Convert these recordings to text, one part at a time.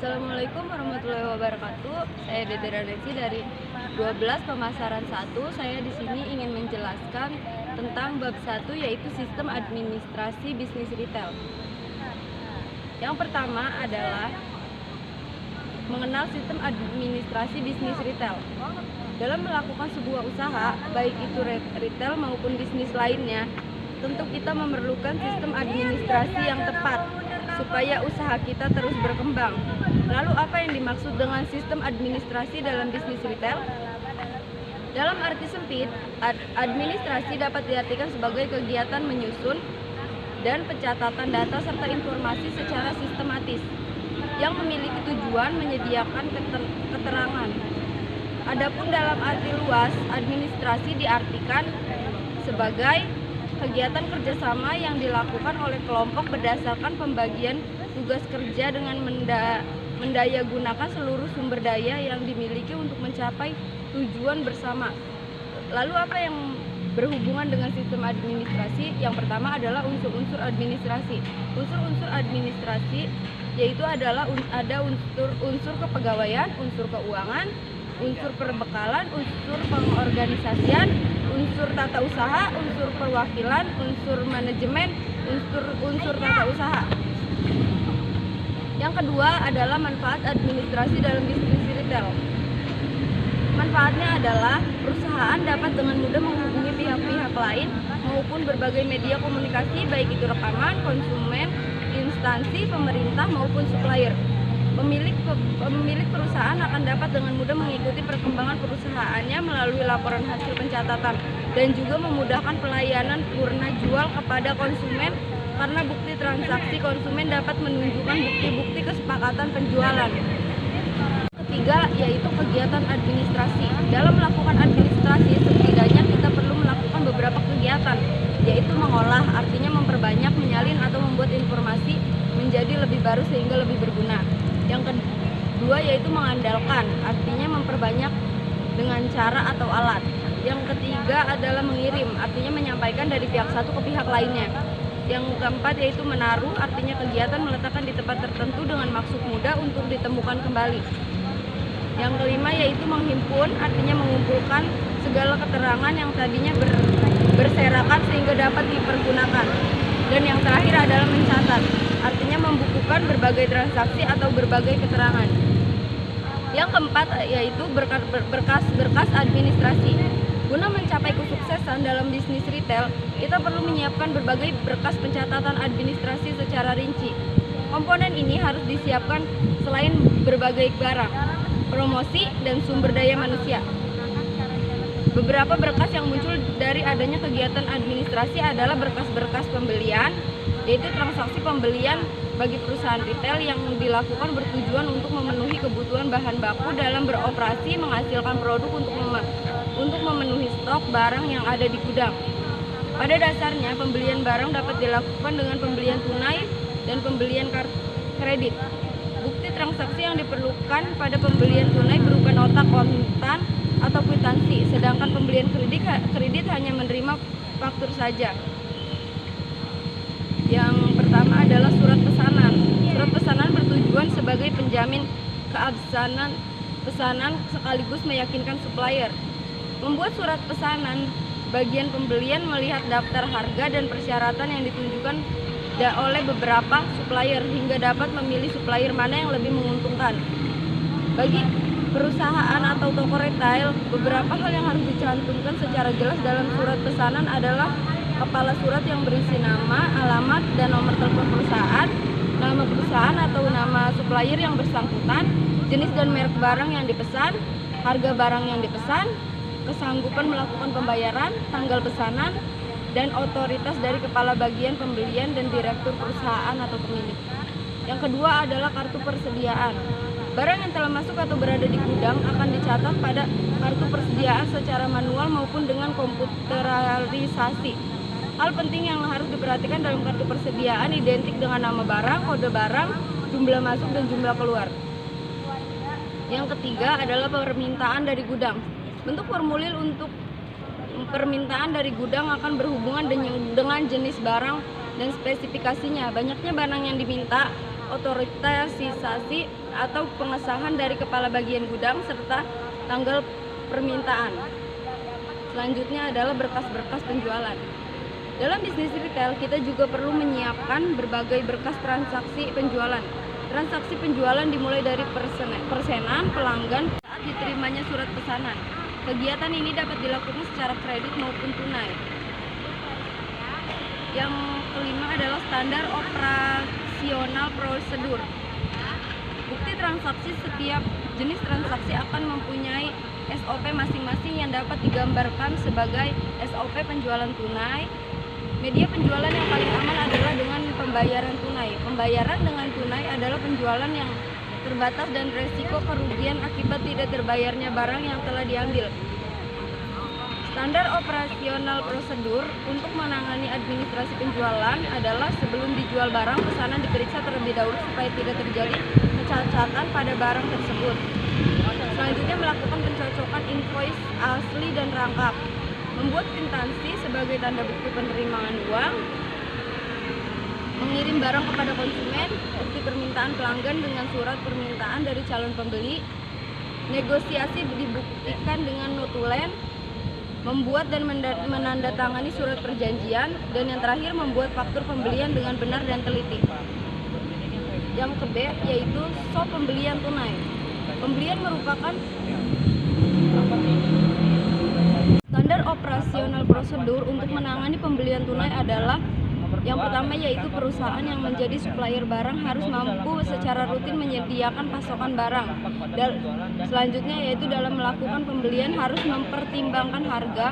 Assalamualaikum warahmatullahi wabarakatuh. Saya Dede Ranesi dari 12 Pemasaran 1. Saya di sini ingin menjelaskan tentang bab 1, yaitu sistem administrasi bisnis retail. Yang pertama adalah mengenal sistem administrasi bisnis retail. Dalam melakukan sebuah usaha, baik itu retail maupun bisnis lainnya, tentu kita memerlukan sistem administrasi yang tepat supaya usaha kita terus berkembang. Lalu apa yang dimaksud dengan sistem administrasi dalam bisnis retail? Dalam arti sempit, administrasi dapat diartikan sebagai kegiatan menyusun dan pencatatan data serta informasi secara sistematis yang memiliki tujuan menyediakan keterangan. Adapun dalam arti luas, administrasi diartikan sebagai kegiatan kerjasama yang dilakukan oleh kelompok berdasarkan pembagian tugas kerja dengan mendayagunakan seluruh sumber daya yang dimiliki untuk mencapai tujuan bersama. Lalu apa yang berhubungan dengan sistem administrasi? Yang pertama adalah unsur-unsur administrasi. Unsur-unsur administrasi yaitu adalah ada unsur kepegawaian, unsur keuangan, unsur perbekalan, unsur pengorganisasian, unsur tata usaha, unsur perwakilan, unsur manajemen, unsur tata usaha. Yang kedua adalah manfaat administrasi dalam bisnis retail. Manfaatnya adalah perusahaan dapat dengan mudah menghubungi pihak-pihak lain maupun berbagai media komunikasi, baik itu rekaman, konsumen, instansi, pemerintah maupun supplier. Pemilik perusahaan akan dapat dengan mudah mengikuti perkembangan perusahaannya melalui laporan hasil pencatatan dan juga memudahkan pelayanan purna jual kepada konsumen karena bukti transaksi konsumen dapat menunjukkan bukti-bukti kesepakatan penjualan. Ketiga, yaitu kegiatan administrasi. Dalam melakukan administrasi, setidaknya kita perlu melakukan beberapa kegiatan, yaitu mengolah, artinya memperbanyak, menyalin atau membuat informasi menjadi lebih baru sehingga lebih berguna. Yang kedua yaitu mengandalkan, artinya memperbanyak dengan cara atau alat. Yang ketiga adalah mengirim, artinya menyampaikan dari pihak satu ke pihak lainnya. Yang keempat yaitu menaruh, artinya kegiatan meletakkan di tempat tertentu dengan maksud mudah untuk ditemukan kembali. Yang kelima yaitu menghimpun, artinya mengumpulkan segala keterangan yang tadinya berserakan sehingga dapat dipergunakan. Dan yang terakhir adalah mencatat, artinya membukukan berbagai transaksi atau berbagai keterangan. Yang keempat yaitu berkas administrasi. Guna mencapai kesuksesan dalam bisnis retail, kita perlu menyiapkan berbagai berkas pencatatan administrasi secara rinci. Komponen ini harus disiapkan selain berbagai barang, promosi, dan sumber daya manusia. Beberapa berkas yang muncul dari adanya kegiatan administrasi adalah berkas-berkas pembelian, yaitu transaksi pembelian bagi perusahaan retail yang dilakukan bertujuan untuk memenuhi kebutuhan bahan baku dalam beroperasi menghasilkan produk untuk memenuhi stok barang yang ada di gudang. Pada dasarnya, pembelian barang dapat dilakukan dengan pembelian tunai dan pembelian kredit. Bukti transaksi yang diperlukan pada pembelian tunai berupa nota kontan atau kwitansi, sedangkan pembelian kredit hanya menerima faktur saja. Yang pertama adalah surat pesanan. Surat pesanan bertujuan sebagai penjamin keabsahan pesanan sekaligus meyakinkan supplier. Membuat surat pesanan, bagian pembelian melihat daftar harga dan persyaratan yang ditunjukkan oleh beberapa supplier hingga dapat memilih supplier mana yang lebih menguntungkan. Bagi perusahaan atau toko retail, beberapa hal yang harus dicantumkan secara jelas dalam surat pesanan adalah kepala surat yang berisi nama, alamat, dan nomor telepon perusahaan, nama perusahaan atau nama supplier yang bersangkutan, jenis dan merek barang yang dipesan, harga barang yang dipesan, kesanggupan melakukan pembayaran, tanggal pesanan, dan otoritas dari kepala bagian pembelian dan direktur perusahaan atau pemilik. Yang kedua adalah kartu persediaan. Barang yang telah masuk atau berada di gudang akan dicatat pada kartu persediaan secara manual maupun dengan komputerisasi. Hal penting yang harus diperhatikan dalam kartu persediaan identik dengan nama barang, kode barang, jumlah masuk, dan jumlah keluar. Yang ketiga adalah permintaan dari gudang. Bentuk formulir untuk permintaan dari gudang akan berhubungan dengan jenis barang dan spesifikasinya. Banyaknya barang yang diminta, otorisasi atau pengesahan dari kepala bagian gudang serta tanggal permintaan. Selanjutnya adalah berkas-berkas penjualan. Dalam bisnis retail, kita juga perlu menyiapkan berbagai berkas transaksi penjualan. Transaksi penjualan dimulai dari persenan pelanggan saat diterimanya surat pesanan. Kegiatan ini dapat dilakukan secara kredit maupun tunai. Yang kelima adalah standar operasional prosedur. Bukti transaksi, setiap jenis transaksi akan mempunyai SOP masing-masing yang dapat digambarkan sebagai SOP penjualan tunai. Media penjualan yang paling aman adalah dengan pembayaran tunai. Pembayaran dengan tunai adalah penjualan yang terbatas dan resiko kerugian akibat tidak terbayarnya barang yang telah diambil. Standar operasional prosedur untuk menangani administrasi penjualan adalah sebelum dijual barang, pesanan diperiksa terlebih dahulu supaya tidak terjadi kecacatan pada barang tersebut. Selanjutnya melakukan pencocokan invoice asli dan rangkap. Membuat kwitansi sebagai tanda bukti penerimaan uang. Mengirim barang kepada konsumen, bukti permintaan pelanggan dengan surat permintaan dari calon pembeli. Negosiasi dibuktikan dengan notulen. Membuat dan menandatangani surat perjanjian, dan yang terakhir membuat faktur pembelian dengan benar dan teliti. Yang ke-B yaitu SOP pembelian tunai. Pembelian merupakan standar operasional prosedur untuk menangani pembelian tunai adalah yang pertama yaitu perusahaan yang menjadi supplier barang harus mampu secara rutin menyediakan pasokan barang. Selanjutnya yaitu dalam melakukan pembelian harus mempertimbangkan harga,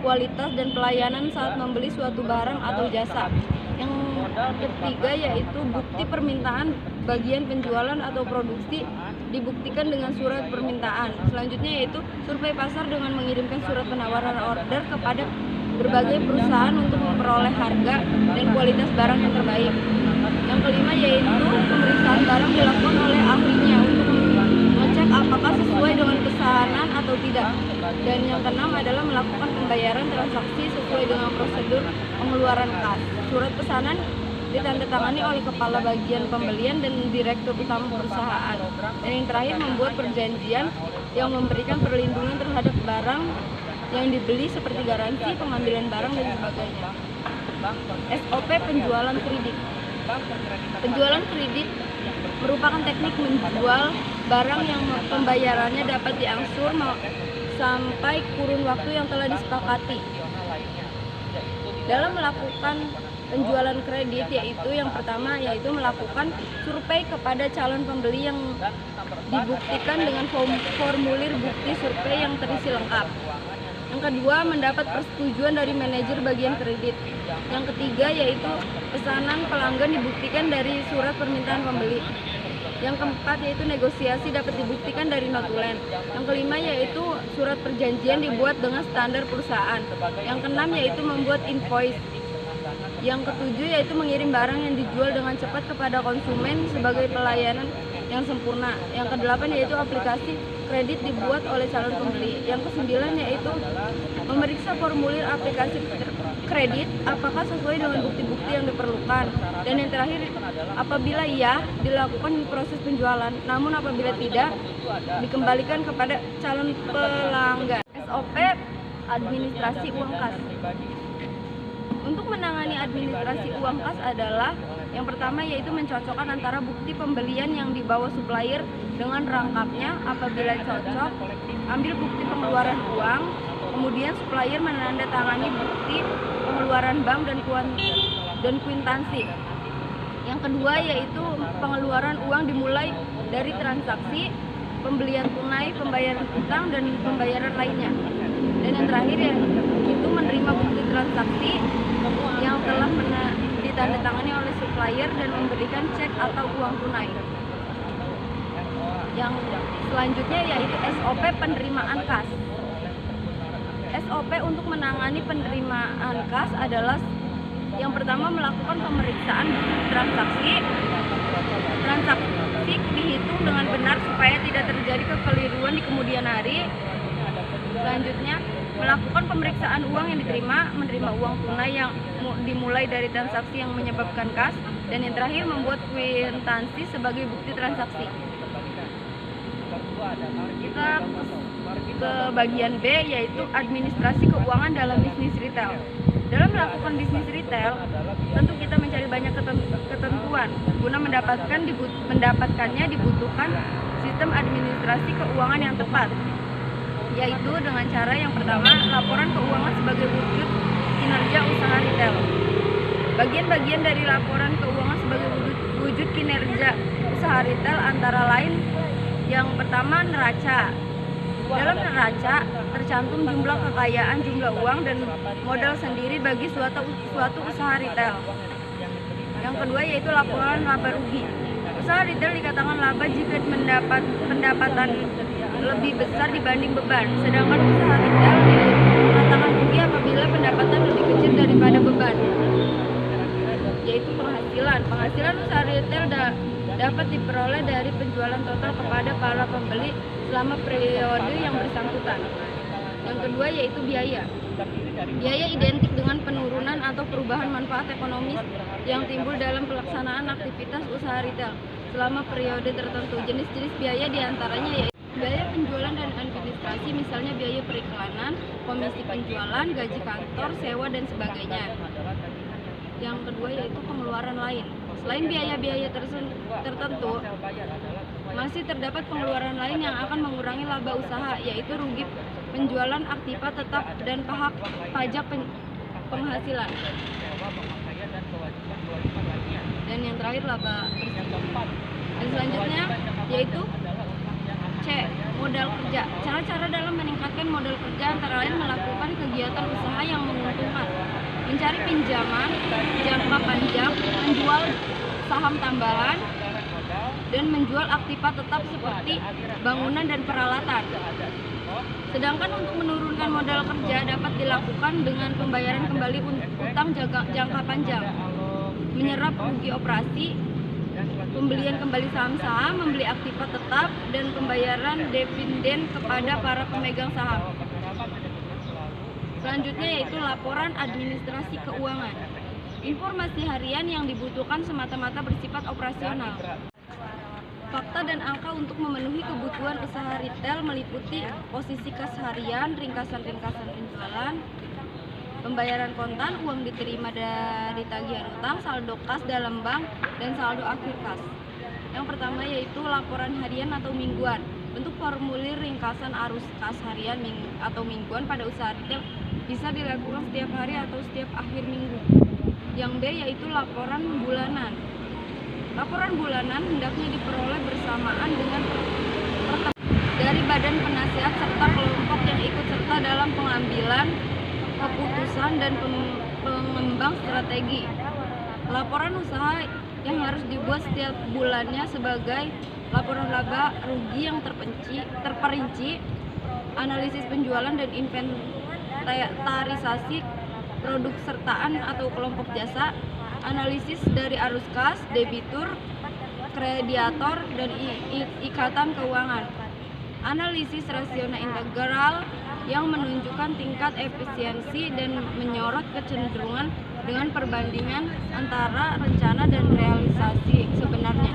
kualitas, dan pelayanan saat membeli suatu barang atau jasa. Yang ketiga yaitu bukti permintaan bagian penjualan atau produksi dibuktikan dengan surat permintaan. Selanjutnya yaitu survei pasar dengan mengirimkan surat penawaran order kepada berbagai perusahaan untuk memperoleh harga dan kualitas barang yang terbaik. Yang kelima yaitu pemeriksaan barang dilakukan oleh ahlinya untuk mengecek apakah sesuai dengan pesanan atau tidak. Dan yang keenam adalah melakukan pembayaran transaksi sesuai dengan prosedur pengeluaran kas. Surat pesanan ditandatangani oleh kepala bagian pembelian dan direktur utama perusahaan. Dan yang terakhir membuat perjanjian yang memberikan perlindungan terhadap barang yang dibeli seperti garansi, pengambilan barang, dan sebagainya. SOP penjualan kredit. Penjualan kredit merupakan teknik menjual barang yang pembayarannya dapat diangsur sampai kurun waktu yang telah disepakati. Dalam melakukan penjualan kredit yaitu yang pertama yaitu melakukan survei kepada calon pembeli yang dibuktikan dengan formulir bukti survei yang terisi lengkap. Yang kedua, mendapat persetujuan dari manajer bagian kredit. Yang ketiga yaitu pesanan pelanggan dibuktikan dari surat permintaan pembeli. Yang keempat yaitu negosiasi dapat dibuktikan dari notulen. Yang kelima yaitu surat perjanjian dibuat dengan standar perusahaan. Yang keenam yaitu membuat invoice. Yang ketujuh yaitu mengirim barang yang dijual dengan cepat kepada konsumen sebagai pelayanan yang sempurna. Yang kedelapan yaitu aplikasi kredit dibuat oleh calon pembeli. Yang kesembilan yaitu memeriksa formulir aplikasi kredit apakah sesuai dengan bukti-bukti yang diperlukan. Dan yang terakhir, apabila iya, dilakukan proses penjualan. Namun apabila tidak, dikembalikan kepada calon pelanggan. SOP administrasi uang kas. Untuk menangani administrasi uang kas adalah yang pertama yaitu mencocokkan antara bukti pembelian yang dibawa supplier dengan rangkapnya. Apabila cocok, ambil bukti pengeluaran uang, kemudian supplier menandatangani bukti pengeluaran bank dan kwitansi. Yang kedua yaitu pengeluaran uang dimulai dari transaksi, pembelian tunai, pembayaran utang, dan pembayaran lainnya. Dan yang terakhir yaitu menerima bukti transaksi yang telah ditandatangani oleh supplier dan memberikan cek atau uang tunai. Yang selanjutnya yaitu SOP penerimaan kas. SOP untuk menangani penerimaan kas adalah yang pertama melakukan pemeriksaan transaksi. Transaksi dihitung dengan benar supaya tidak terjadi kekeliruan di kemudian hari. Selanjutnya melakukan pemeriksaan uang yang diterima, menerima uang tunai yang dimulai dari transaksi yang menyebabkan kas, dan yang terakhir membuat kwitansi sebagai bukti transaksi. Kita ke bagian B, yaitu administrasi keuangan dalam bisnis retail. Dalam melakukan bisnis retail, tentu kita mencari banyak ketentuan. Guna mendapatkannya dibutuhkan sistem administrasi keuangan yang tepat, yaitu dengan cara yang pertama, laporan keuangan sebagai wujud kinerja usaha retail. Bagian-bagian dari laporan keuangan sebagai wujud kinerja usaha retail antara lain yang pertama, neraca. Dalam neraca tercantum jumlah kekayaan, jumlah uang, dan modal sendiri bagi suatu usaha retail. Yang kedua yaitu laporan laba rugi. Usaha retail dikatakan laba jika mendapat pendapatan lebih besar dibanding beban, sedangkan usaha retail dikatakan rugi apabila pendapatan lebih kecil daripada beban. Yaitu penghasilan. Penghasilan usaha retail dapat diperoleh dari penjualan total kepada para pembeli selama periode yang bersangkutan. Yang kedua yaitu biaya. Biaya identik dengan penurunan atau perubahan manfaat ekonomis yang timbul dalam pelaksanaan aktivitas usaha retail selama periode tertentu. Jenis-jenis biaya diantaranya yaitu biaya penjualan dan administrasi, misalnya biaya periklanan, komisi penjualan, gaji kantor, sewa, dan sebagainya. Yang kedua yaitu pengeluaran lain. Selain biaya-biaya tertentu, masih terdapat pengeluaran lain yang akan mengurangi laba usaha, yaitu rugi penjualan aktiva tetap dan pajak penghasilan. Dan yang terakhir laba bersih. Dan selanjutnya yaitu C, modal kerja. Cara-cara dalam meningkatkan modal kerja antara lain melakukan kegiatan usaha yang menguntungkan, mencari pinjaman jangka panjang, menjual saham tambahan, dan menjual aktiva tetap seperti bangunan dan peralatan. Sedangkan untuk menurunkan modal kerja dapat dilakukan dengan pembayaran kembali utang jangka panjang, menyerap rugi operasi, pembelian kembali saham-saham, membeli aktiva tetap, dan pembayaran dividen kepada para pemegang saham. Selanjutnya yaitu laporan administrasi keuangan. Informasi harian yang dibutuhkan semata-mata bersifat operasional. Fakta dan angka untuk memenuhi kebutuhan usaha retail meliputi posisi kas harian, ringkasan-ringkasan penjualan, pembayaran kontan, uang diterima dari tagihan utang, saldo kas dalam bank, dan saldo akhir kas. Yang pertama yaitu laporan harian atau mingguan. Bentuk formulir ringkasan arus kas harian atau mingguan pada usaha retail bisa dilakukan setiap hari atau setiap akhir minggu. Yang B yaitu laporan bulanan. Laporan bulanan hendaknya diperoleh bersamaan dengan dari badan penasihat serta kelompok yang ikut serta dalam pengambilan keputusan dan pengembang strategi. Laporan usaha yang harus dibuat setiap bulannya sebagai laporan laba rugi yang terperinci, analisis penjualan dan inventarisasi produk sertaan atau kelompok jasa, analisis dari arus kas, debitur, krediator, dan ikatan keuangan, analisis rasional integral yang menunjukkan tingkat efisiensi dan menyorot kecenderungan dengan perbandingan antara rencana dan realisasi sebenarnya.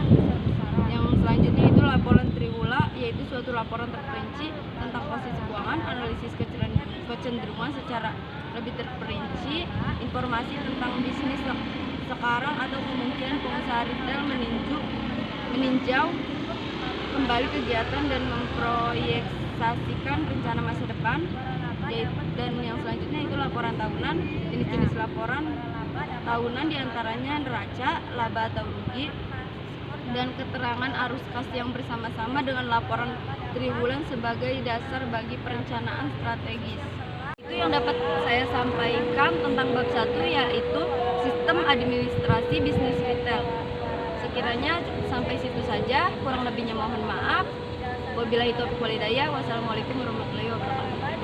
Yang selanjutnya itu laporan triwula, yaitu suatu laporan terperinci tentang posisi keuangan, analisis kecenderungan secara lebih terperinci, informasi tentang bisnis sekarang atau kemungkinan pengusaha retail meninjau kembali kegiatan dan memproyeksasikan rencana masa depan. Dan yang selanjutnya itu laporan tahunan. Jenis-jenis laporan tahunan diantaranya neraca, laba atau rugi, dan keterangan arus kas yang bersama-sama dengan laporan triwulan sebagai dasar bagi perencanaan strategis. Itu yang dapat saya sampaikan tentang bab 1, yaitu sistem administrasi bisnis retail. Sekiranya sampai situ saja, kurang lebihnya mohon maaf. Wabillahi taufiq wal hidayah. Wassalamualaikum warahmatullahi wabarakatuh.